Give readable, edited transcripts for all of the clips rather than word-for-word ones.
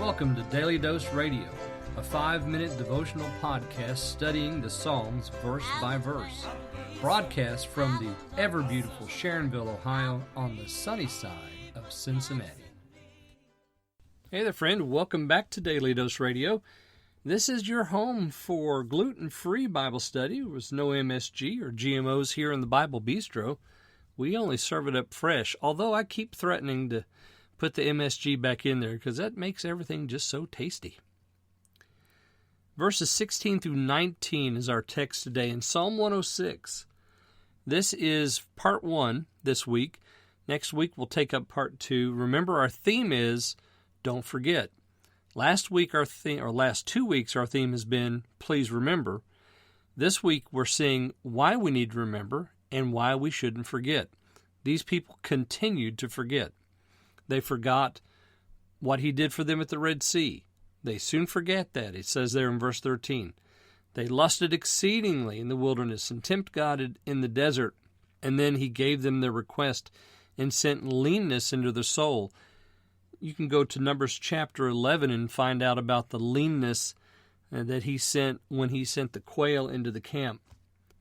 Welcome to Daily Dose Radio, a 5-minute devotional podcast studying the Psalms verse by verse. Broadcast from the ever-beautiful Sharonville, Ohio, on the sunny side of Cincinnati. Hey there, friend. Welcome back to Daily Dose Radio. This is your home for gluten-free Bible study. There's no MSG or GMOs here in the Bible Bistro. We only serve it up fresh, although I keep threatening to put the MSG back in there because that makes everything just so tasty. Verses 16 through 19 is our text today in Psalm 106. This is part 1 this week. Next week we'll take up part 2. Remember, our theme is Don't Forget. Last 2 weeks our theme has been Please Remember. This week we're seeing why we need to remember and why we shouldn't forget. These people continued to forget. They forgot what he did for them at the Red Sea. They soon forget that. It says there in verse 13. They lusted exceedingly in the wilderness and tempted God in the desert. And then he gave them their request and sent leanness into their soul. You can go to Numbers chapter 11 and find out about the leanness that he sent when he sent the quail into the camp.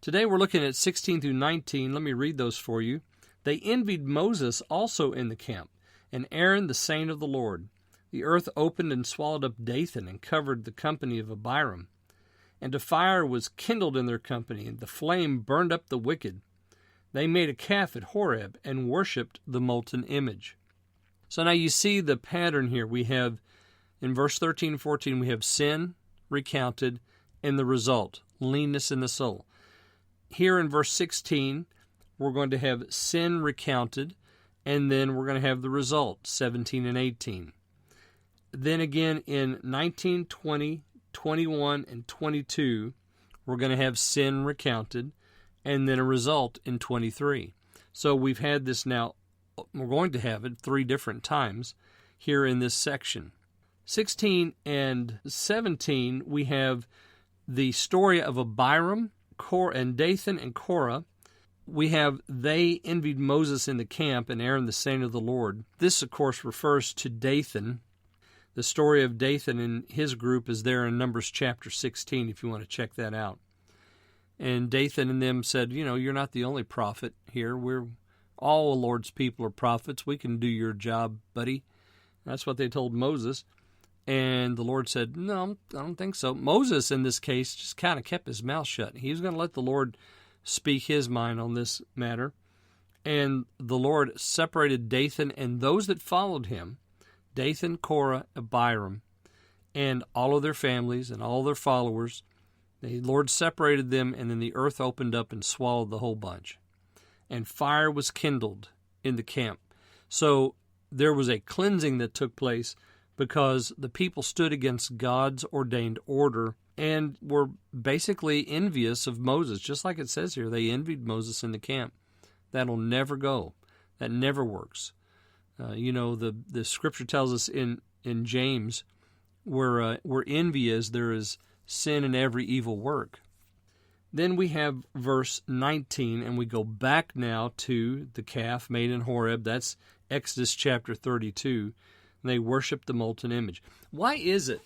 Today we're looking at 16 through 19. Let me read those for you. They envied Moses also in the camp, and Aaron the saint of the Lord. The earth opened and swallowed up Dathan and covered the company of Abiram. And a fire was kindled in their company, and the flame burned up the wicked. They made a calf at Horeb and worshipped the molten image. So now you see the pattern here. We have, in verse 13 and 14, we have sin recounted and the result, leanness in the soul. Here in verse 16, we're going to have sin recounted, and then we're going to have the result, 17 and 18. Then again in 19, 20, 21, and 22, we're going to have sin recounted, and then a result in 23. So we've had this now, we're going to have it 3 different times here in this section. 16 and 17, we have the story of Abiram, and Dathan, and Korah. We have they envied Moses in the camp and Aaron the saint of the Lord. This, of course, refers to Dathan. The story of Dathan and his group is there in Numbers chapter 16 if you want to check that out. And Dathan and them said, you're not the only prophet here. All the Lord's people are prophets. We can do your job, buddy. That's what they told Moses. And the Lord said, no, I don't think so. Moses, in this case, just kind of kept his mouth shut. He was going to let the Lord speak his mind on this matter. And the Lord separated Dathan and those that followed him, Dathan, Korah, Abiram, and all of their families and all their followers. The Lord separated them, and then the earth opened up and swallowed the whole bunch. And fire was kindled in the camp. So there was a cleansing that took place because the people stood against God's ordained order and were basically envious of Moses. Just like it says here, they envied Moses in the camp. That'll never go. That never works. The scripture tells us in James, where envy is, there is sin in every evil work. Then we have verse 19, and we go back now to the calf made in Horeb. That's Exodus chapter 32. And they worship the molten image. Why is it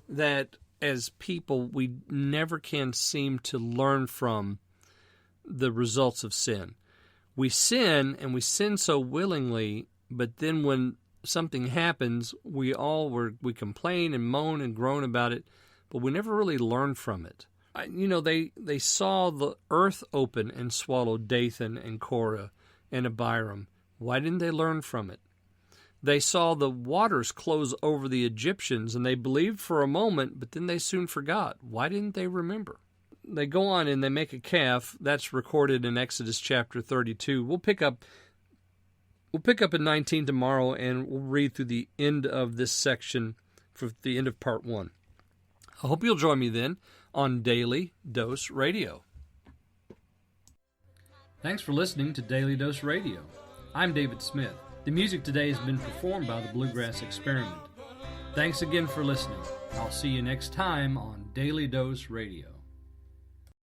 that as people, we never can seem to learn from the results of sin? We sin, and we sin so willingly, but then when something happens, we complain and moan and groan about it, but we never really learn from it. They saw the earth open and swallow Dathan and Korah and Abiram. Why didn't they learn from it? They saw the waters close over the Egyptians, and they believed for a moment, but then they soon forgot. Why didn't they remember? They go on and they make a calf. That's recorded in Exodus chapter 32. We'll pick up at 19 tomorrow, and we'll read through the end of this section for the end of part 1. I hope you'll join me then on Daily Dose Radio. Thanks for listening to Daily Dose Radio. I'm David Smith. The music today has been performed by the Bluegrass Experiment. Thanks again for listening. I'll see you next time on Daily Dose Radio.